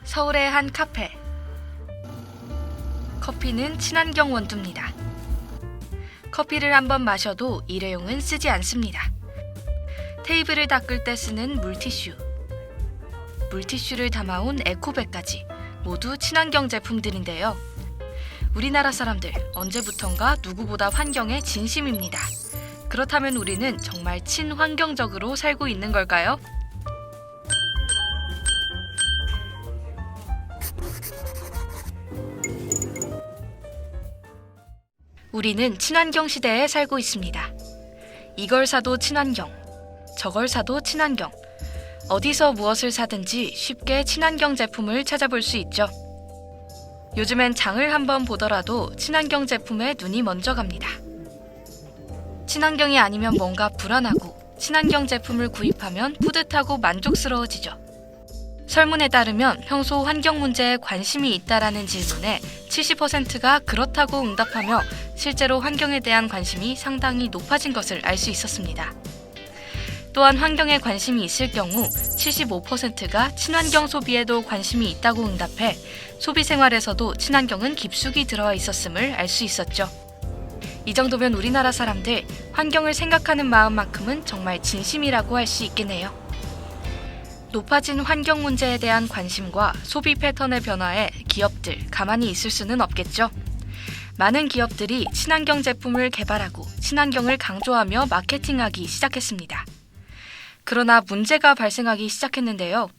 서울의 한 카페. 커피는 친환경 원두입니다. 커피를 한번 마셔도 일회용은 쓰지 않습니다. 테이블을 닦을 때 쓰는 물티슈, 물티슈를 담아온 에코백까지 모두 친환경 제품들인데요. 우리나라 사람들 언제부턴가 누구보다 환경에 진심입니다. 그렇다면 우리는 정말 친환경적으로 살고 있는 걸까요? 우리는 친환경 시대에 살고 있습니다. 이걸 사도 친환경, 저걸 사도 친환경. 어디서 무엇을 사든지 쉽게 친환경 제품을 찾아볼 수 있죠. 요즘엔 장을 한번 보더라도 친환경 제품에 눈이 먼저 갑니다. 친환경이 아니면 뭔가 불안하고 친환경 제품을 구입하면 뿌듯하고 만족스러워지죠. 설문에 따르면 평소 환경 문제에 관심이 있다라는 질문에 70%가 그렇다고 응답하며 실제로 환경에 대한 관심이 상당히 높아진 것을 알 수 있었습니다. 또한 환경에 관심이 있을 경우 75%가 친환경 소비에도 관심이 있다고 응답해 소비 생활에서도 친환경은 깊숙이 들어와 있었음을 알 수 있었죠. 이 정도면 우리나라 사람들 환경을 생각하는 마음만큼은 정말 진심이라고 할 수 있겠네요. 높아진 환경 문제에 대한 관심과 소비 패턴의 변화에 기업들 가만히 있을 수는 없겠죠. 많은 기업들이 친환경 제품을 개발하고 친환경을 강조하며 마케팅하기 시작했습니다. 그러나 문제가 발생하기 시작했는데요.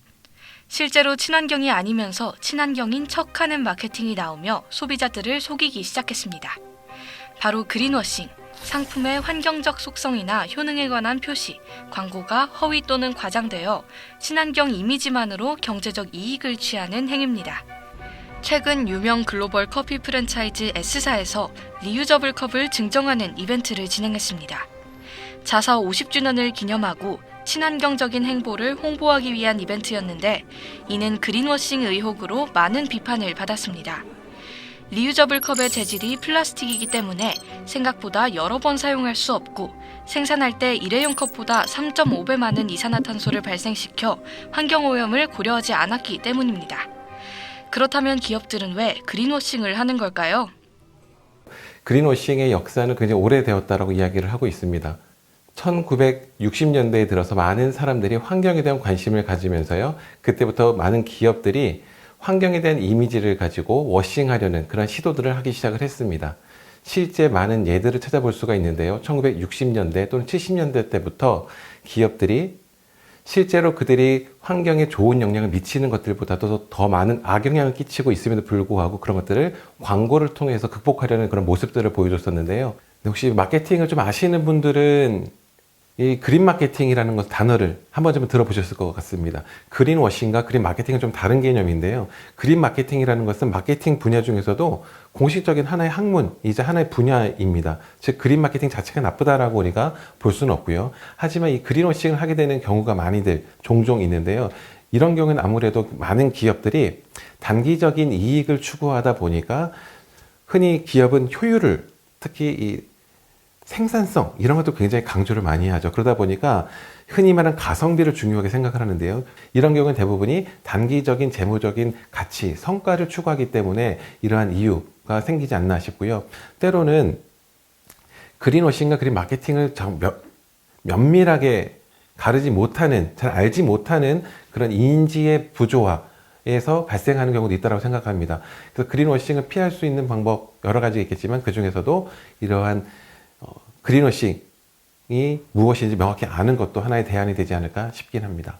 실제로 친환경이 아니면서 친환경인 척하는 마케팅이 나오며 소비자들을 속이기 시작했습니다. 바로 그린워싱, 상품의 환경적 속성이나 효능에 관한 표시, 광고가 허위 또는 과장되어 친환경 이미지만으로 경제적 이익을 취하는 행위입니다. 최근 유명 글로벌 커피 프랜차이즈 S사에서 리유저블 컵을 증정하는 이벤트를 진행했습니다. 자사 50주년을 기념하고 친환경적인 행보를 홍보하기 위한 이벤트였는데 이는 그린워싱 의혹으로 많은 비판을 받았습니다. 리유저블 컵의 재질이 플라스틱이기 때문에 생각보다 여러 번 사용할 수 없고 생산할 때 일회용 컵보다 3.5배 많은 이산화탄소를 발생시켜 환경오염을 고려하지 않았기 때문입니다. 그렇다면 기업들은 왜 그린워싱을 하는 걸까요? 그린워싱의 역사는 굉장히 오래되었다고 이야기를 하고 있습니다. 1960년대에 들어서 많은 사람들이 환경에 대한 관심을 가지면서요. 그때부터 많은 기업들이 환경에 대한 이미지를 가지고 워싱하려는 그런 시도들을 하기 시작을 했습니다. 실제 많은 예들을 찾아볼 수가 있는데요. 1960년대 또는 70년대 때부터 기업들이 실제로 그들이 환경에 좋은 영향을 미치는 것들보다도 더 많은 악영향을 끼치고 있음에도 불구하고 그런 것들을 광고를 통해서 극복하려는 그런 모습들을 보여줬었는데요. 혹시 마케팅을 좀 아시는 분들은 이 그린 마케팅이라는 것 단어를 한번 좀 들어보셨을 것 같습니다. 그린워싱과 그린 마케팅은 좀 다른 개념인데요. 그린 마케팅이라는 것은 마케팅 분야 중에서도 공식적인 하나의 학문이자 하나의 분야입니다. 즉 그린 마케팅 자체가 나쁘다라고 우리가 볼 수는 없고요. 하지만 이 그린워싱을 하게 되는 경우가 많이들 종종 있는데요. 이런 경우는 아무래도 많은 기업들이 단기적인 이익을 추구하다 보니까 흔히 기업은 효율을 특히 이 생산성 이런 것도 굉장히 강조를 많이 하죠. 그러다 보니까 흔히 말하는 가성비를 중요하게 생각을 하는데요. 이런 경우는 대부분이 단기적인 재무적인 가치, 성과를 추구하기 때문에 이러한 이유가 생기지 않나 싶고요. 때로는 그린워싱과 그린 마케팅을 면밀하게 가르지 못하는, 잘 알지 못하는 그런 인지의 부조화에서 발생하는 경우도 있다고 생각합니다. 그래서 그린워싱을 피할 수 있는 방법 여러 가지 있겠지만 그 중에서도 이러한 그린워싱이 무엇인지 명확히 아는 것도 하나의 대안이 되지 않을까 싶긴 합니다.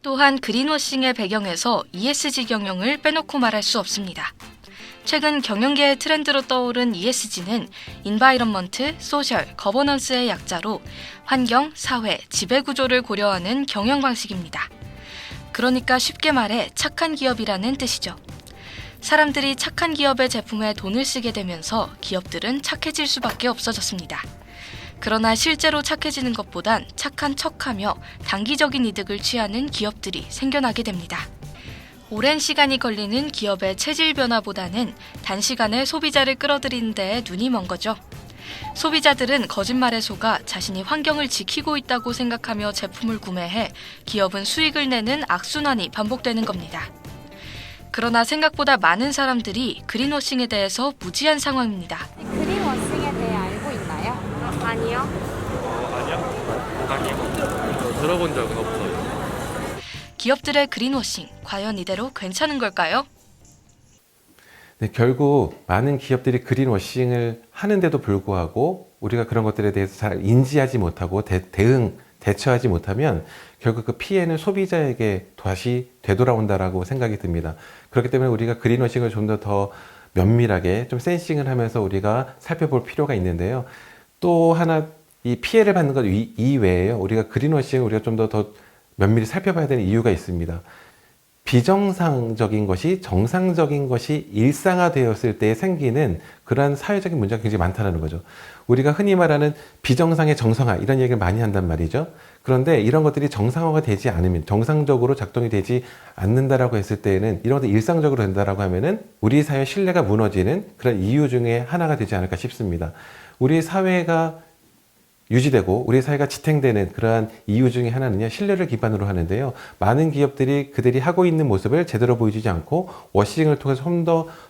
또한 그린워싱의 배경에서 ESG 경영을 빼놓고 말할 수 없습니다. 최근 경영계의 트렌드로 떠오른 ESG는 인바이런먼트, 소셜, 거버넌스의 약자로 환경, 사회, 지배구조를 고려하는 경영 방식입니다. 그러니까 쉽게 말해 착한 기업이라는 뜻이죠. 사람들이 착한 기업의 제품에 돈을 쓰게 되면서 기업들은 착해질 수밖에 없어졌습니다. 그러나 실제로 착해지는 것보단 착한 척하며 단기적인 이득을 취하는 기업들이 생겨나게 됩니다. 오랜 시간이 걸리는 기업의 체질 변화보다는 단시간에 소비자를 끌어들이는 데에 눈이 먼 거죠. 소비자들은 거짓말에 속아 자신이 환경을 지키고 있다고 생각하며 제품을 구매해 기업은 수익을 내는 악순환이 반복되는 겁니다. 그러나 생각보다 많은 사람들이 그린워싱에 대해서 무지한 상황입니다. 그린워싱에 대해 알고 있나요? 아니요. 아니요. 들어본 적은 없어요. 기업들의 그린워싱, 과연 이대로 괜찮은 걸까요? 네, 결국 많은 기업들이 그린워싱을 하는데도 불구하고 우리가 그런 것들에 대해서 잘 인지하지 못하고 대처하지 못하면 결국 그 피해는 소비자에게 다시 되돌아온다라고 생각이 듭니다. 그렇기 때문에 우리가 그린워싱을 좀 더 면밀하게 좀 센싱을 하면서 우리가 살펴볼 필요가 있는데요. 또 하나 이 피해를 받는 것 이외에요. 우리가 그린워싱을 우리가 좀 더 면밀히 살펴봐야 되는 이유가 있습니다. 비정상적인 것이 정상적인 것이 일상화되었을 때 생기는 그러한 사회적인 문제가 굉장히 많다는 거죠. 우리가 흔히 말하는 비정상의 정상화 이런 얘기를 많이 한단 말이죠. 그런데 이런 것들이 정상화가 되지 않으면 정상적으로 작동이 되지 않는다라고 했을 때에는 이런 것들이 일상적으로 된다라고 하면은 우리 사회 신뢰가 무너지는 그런 이유 중에 하나가 되지 않을까 싶습니다. 우리 사회가 유지되고 우리 사회가 지탱되는 그러한 이유 중에 하나는요, 신뢰를 기반으로 하는데요. 많은 기업들이 그들이 하고 있는 모습을 제대로 보여주지 않고 워싱을 통해서 좀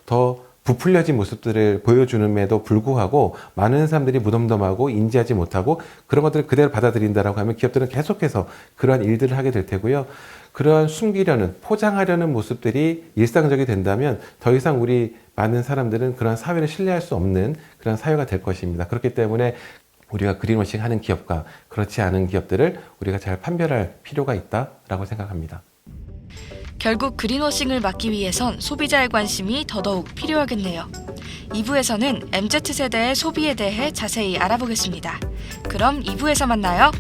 더 부풀려진 모습들을 보여주는에도 불구하고 많은 사람들이 무덤덤하고 인지하지 못하고 그런 것들을 그대로 받아들인다라고 하면 기업들은 계속해서 그러한 일들을 하게 될 테고요. 그러한 숨기려는, 포장하려는 모습들이 일상적이 된다면 더 이상 우리 많은 사람들은 그러한 사회를 신뢰할 수 없는 그런 사회가 될 것입니다. 그렇기 때문에 우리가 그린워싱 하는 기업과 그렇지 않은 기업들을 우리가 잘 판별할 필요가 있다라고 생각합니다. 결국 그린워싱을 막기 위해선 소비자의 관심이 더더욱 필요하겠네요. 2부에서는 MZ세대의 소비에 대해 자세히 알아보겠습니다. 그럼 2부에서 만나요.